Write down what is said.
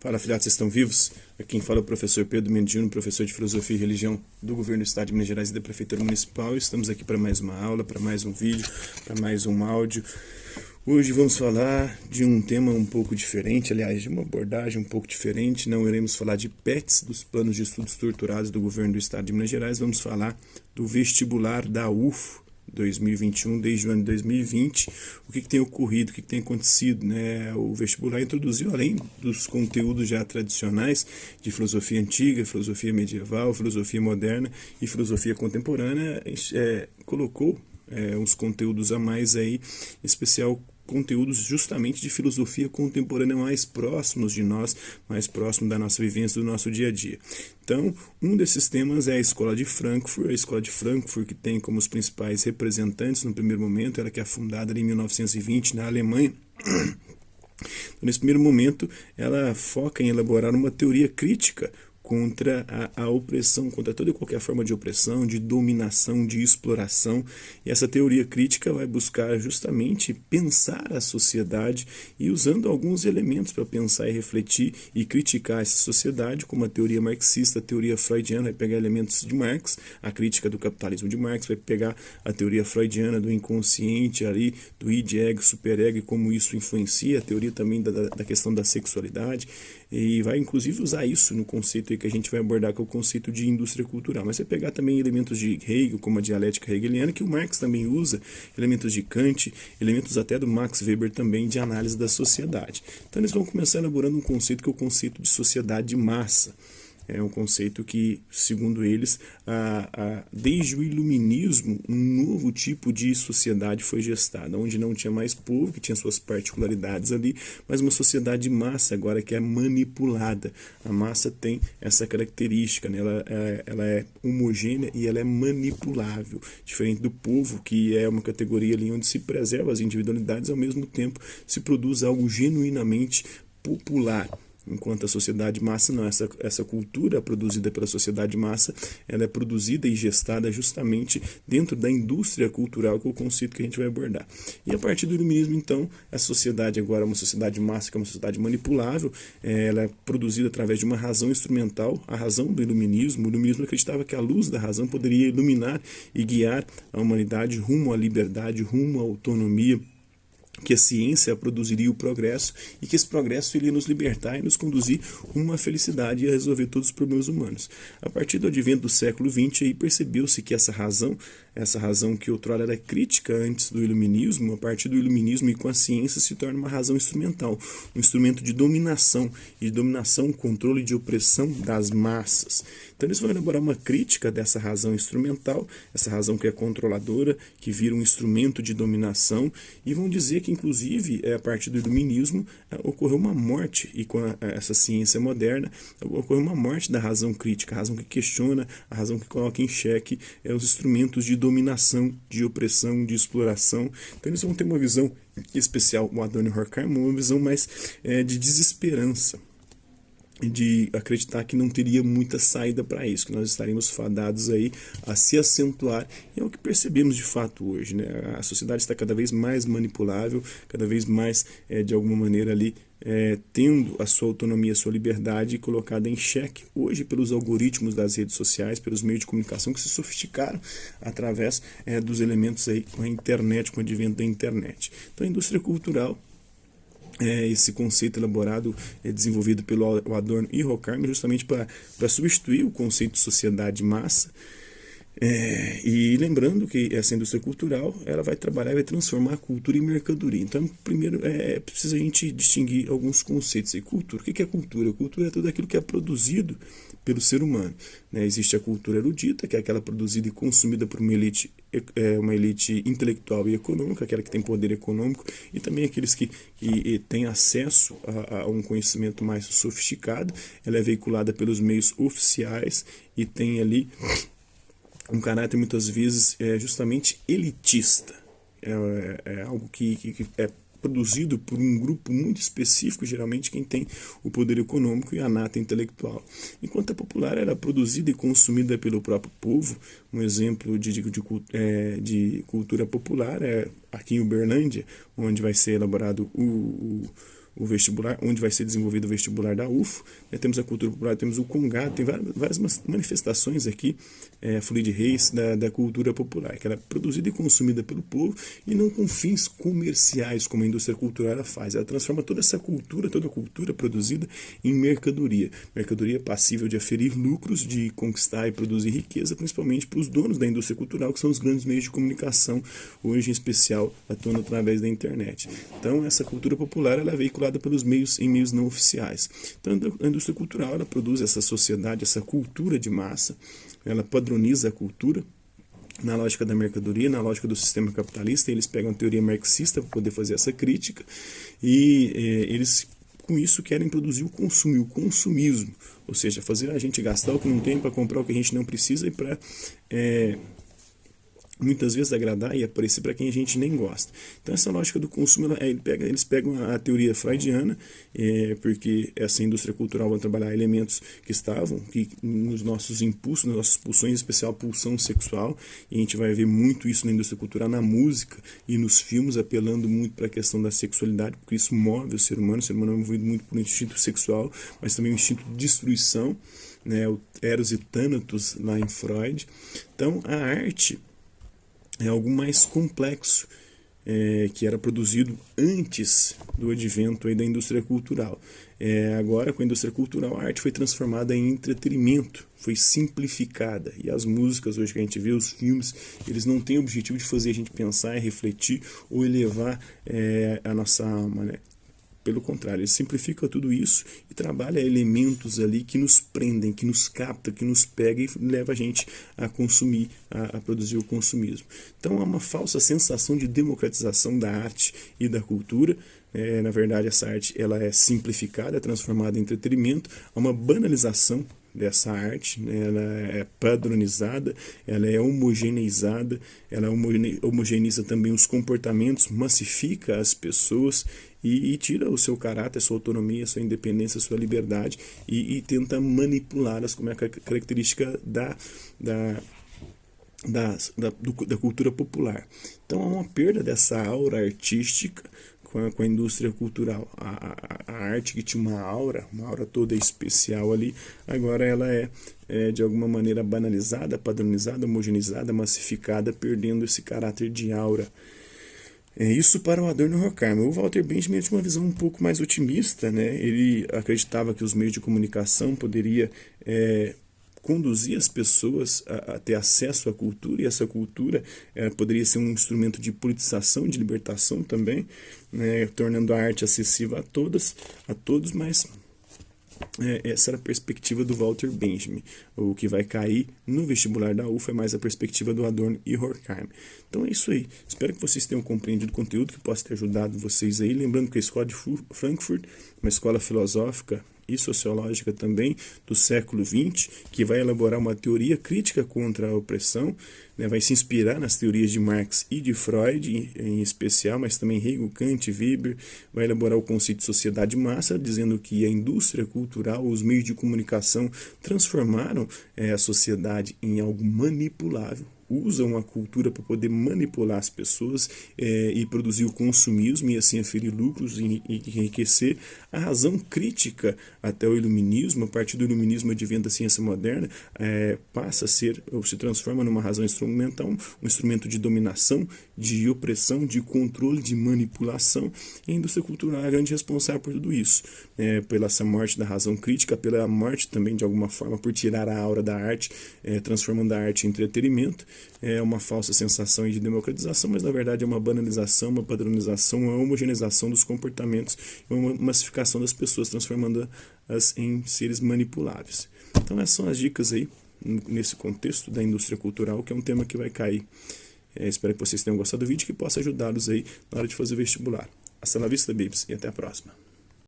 Fala, filhotes, vocês estão vivos? Aqui quem fala é o professor Pedro Mendino, professor de Filosofia e Religião do Governo do Estado de Minas Gerais e da Prefeitura Municipal. Estamos aqui para mais uma aula, para mais um vídeo, para mais um áudio. Hoje vamos falar de um tema um pouco diferente, aliás, de uma abordagem um pouco diferente. Não iremos falar de PETs, dos planos de estudos estruturados do Governo do Estado de Minas Gerais. Vamos falar do vestibular da UFO 2021, desde o ano de 2020, o que tem ocorrido, o que tem acontecido, né? O vestibular introduziu, além dos conteúdos já tradicionais de filosofia antiga, filosofia medieval, filosofia moderna e filosofia contemporânea, colocou uns conteúdos a mais aí, em especial conteúdos justamente de filosofia contemporânea mais próximos de nós, mais próximo da nossa vivência, do nosso dia a dia. Então, um desses temas é a Escola de Frankfurt, que tem como os principais representantes no primeiro momento, ela que é fundada em 1920 na Alemanha. Então, nesse primeiro momento, ela foca em elaborar uma teoria crítica contra a opressão, contra toda e qualquer forma de opressão, de dominação, de exploração. E essa teoria crítica vai buscar justamente pensar a sociedade e usando alguns elementos para pensar e refletir e criticar essa sociedade, como a teoria marxista, a teoria freudiana, vai pegar elementos de Marx, a crítica do capitalismo de Marx, vai pegar a teoria freudiana do inconsciente ali, do id, ego, superego e como isso influencia, a teoria também da questão da sexualidade, e vai inclusive usar isso no conceito que a gente vai abordar, que é o conceito de indústria cultural. Mas você pegar também elementos de Hegel, como a dialética hegeliana, que o Marx também usa, elementos de Kant, elementos até do Max Weber também de análise da sociedade. Então eles vão começar elaborando um conceito que é o conceito de sociedade de massa. É um conceito que, segundo eles, desde o iluminismo, um novo tipo de sociedade foi gestada, onde não tinha mais povo, que tinha suas particularidades ali, mas uma sociedade de massa agora que é manipulada. A massa tem essa característica, né? Ela é homogênea e ela é manipulável, diferente do povo, que é uma categoria ali onde se preserva as individualidades, ao mesmo tempo se produz algo genuinamente popular. Enquanto a sociedade massa não, essa cultura produzida pela sociedade massa, ela é produzida e gestada justamente dentro da indústria cultural, que é o conceito que a gente vai abordar. E a partir do iluminismo, então, a sociedade agora é uma sociedade massa, que é uma sociedade manipulável, ela é produzida através de uma razão instrumental, a razão do iluminismo. O iluminismo acreditava que a luz da razão poderia iluminar e guiar a humanidade rumo à liberdade, rumo à autonomia, que a ciência produziria o progresso e que esse progresso iria nos libertar e nos conduzir rumo à felicidade e a resolver todos os problemas humanos. A partir do advento do século XX, aí percebeu-se que essa razão que outrora era crítica antes do iluminismo, a partir do iluminismo e com a ciência se torna uma razão instrumental, um instrumento de dominação, controle de opressão das massas. Então eles vão elaborar uma crítica dessa razão instrumental, essa razão que é controladora, que vira um instrumento de dominação, e vão dizer que inclusive a partir do iluminismo ocorreu uma morte, e com essa ciência moderna ocorreu uma morte da razão crítica, a razão que questiona, a razão que coloca em xeque os instrumentos de dominação, de opressão, de exploração. Então eles vão ter uma visão especial, o Adorno e Horkheimer, uma visão mais de desesperança, de acreditar que não teria muita saída para isso, que nós estaríamos fadados aí a se acentuar, e é o que percebemos de fato hoje, né? A sociedade está cada vez mais manipulável, cada vez mais, de alguma maneira ali, tendo a sua autonomia, a sua liberdade colocada em xeque hoje pelos algoritmos das redes sociais, pelos meios de comunicação que se sofisticaram através dos elementos aí com a internet, com o advento da internet. Então a indústria cultural, esse conceito elaborado, desenvolvido pelo Adorno e Horkheimer, justamente para substituir o conceito de sociedade massa. E lembrando que essa indústria cultural, ela vai trabalhar e vai transformar a cultura em mercadoria. Então, primeiro, precisa a gente distinguir alguns conceitos aí. Cultura, o que é cultura? Cultura é tudo aquilo que é produzido pelo ser humano, né? Existe a cultura erudita, que é aquela produzida e consumida por uma elite intelectual e econômica, aquela que tem poder econômico, e também aqueles que têm acesso a um conhecimento mais sofisticado. Ela é veiculada pelos meios oficiais e tem ali um caráter muitas vezes justamente elitista. É algo que é produzido por um grupo muito específico, geralmente quem tem o poder econômico e a nata intelectual. Enquanto a popular era produzida e consumida pelo próprio povo. Um exemplo de cultura popular é aqui em Uberlândia, onde vai ser elaborado o vestibular, onde vai ser desenvolvido o vestibular da UFO, né? Temos a cultura popular, temos o Congado, tem várias manifestações aqui, a Folia de Reis da cultura popular, que ela é produzida e consumida pelo povo e não com fins comerciais, como a indústria cultural ela faz. Ela transforma toda essa cultura, toda a cultura produzida em mercadoria passível de aferir lucros, de conquistar e produzir riqueza, principalmente para os donos da indústria cultural, que são os grandes meios de comunicação, hoje em especial atuando através da internet. Então, essa cultura popular ela é veiculada pelos meios não oficiais. Então, a indústria cultural ela produz essa sociedade, essa cultura de massa, ela padroniza a cultura na lógica da mercadoria, na lógica do sistema capitalista. Eles pegam a teoria marxista para poder fazer essa crítica e eles com isso querem produzir o consumo, o consumismo, ou seja, fazer a gente gastar o que não tem para comprar o que a gente não precisa e para muitas vezes agradar e aparecer para quem a gente nem gosta. Então essa lógica do consumo, eles pegam a teoria freudiana, porque essa indústria cultural vai trabalhar elementos que estavam nos nossos impulsos, nas nossas pulsões, em especial a pulsão sexual, e a gente vai ver muito isso na indústria cultural, na música e nos filmes, apelando muito para a questão da sexualidade, porque isso move o ser humano é movido muito por um instinto sexual, mas também um instinto de destruição, né, o Eros e Thanatos lá em Freud. Então a arte é algo mais complexo, que era produzido antes do advento aí da indústria cultural. Agora, com a indústria cultural, a arte foi transformada em entretenimento, foi simplificada. E as músicas hoje que a gente vê, os filmes, eles não têm o objetivo de fazer a gente pensar, refletir ou elevar a nossa alma, né? Pelo contrário, ele simplifica tudo isso e trabalha elementos ali que nos prendem, que nos capta, que nos pega e leva a gente a consumir, a produzir o consumismo. Então há uma falsa sensação de democratização da arte e da cultura. Na verdade, essa arte ela é simplificada, é transformada em entretenimento, há uma banalização dessa arte, né? Ela é padronizada, ela é homogeneizada, ela homogeneiza também os comportamentos, massifica as pessoas e tira o seu caráter, a sua autonomia, a sua independência, a sua liberdade e tenta manipulá-las, como é a característica da cultura popular. Então há uma perda dessa aura artística com a indústria cultural. A arte que tinha uma aura toda especial ali, agora ela é de alguma maneira banalizada, padronizada, homogeneizada, massificada, perdendo esse caráter de aura. Isso para o Adorno e Horkheimer. O Walter Benjamin tinha uma visão um pouco mais otimista, né? Ele acreditava que os meios de comunicação poderiam conduzir as pessoas a ter acesso à cultura, e essa cultura poderia ser um instrumento de politização, de libertação também, né? Tornando a arte acessível a todos, mas essa era a perspectiva do Walter Benjamin. O que vai cair no vestibular da UFA é mais a perspectiva do Adorno e Horkheimer. Então é isso aí. Espero que vocês tenham compreendido o conteúdo, que possa ter ajudado vocês aí. Lembrando que a Escola de Frankfurt, uma escola filosófica e sociológica também do século XX, que vai elaborar uma teoria crítica contra a opressão, né, vai se inspirar nas teorias de Marx e de Freud em especial, mas também Hegel, Kant, Weber, vai elaborar o conceito de sociedade massa, dizendo que a indústria cultural, os meios de comunicação transformaram a sociedade em algo manipulável, usam a cultura para poder manipular as pessoas e produzir o consumismo e assim aferir lucros e enriquecer. A razão crítica até o iluminismo, a partir do iluminismo advém da ciência moderna, passa a ser, ou se transforma numa razão instrumental, um instrumento de dominação, de opressão, de controle, de manipulação. E a indústria cultural é a grande responsável por tudo isso, pela essa morte da razão crítica, pela morte também de alguma forma por tirar a aura da arte, transformando a arte em entretenimento. É uma falsa sensação de democratização, mas na verdade é uma banalização, uma padronização, uma homogeneização dos comportamentos, uma massificação das pessoas, transformando-as em seres manipuláveis. Então essas são as dicas aí, nesse contexto da indústria cultural, que é um tema que vai cair. Espero que vocês tenham gostado do vídeo, que possa ajudá-los aí na hora de fazer o vestibular. Hasta la vista, babies, e até a próxima.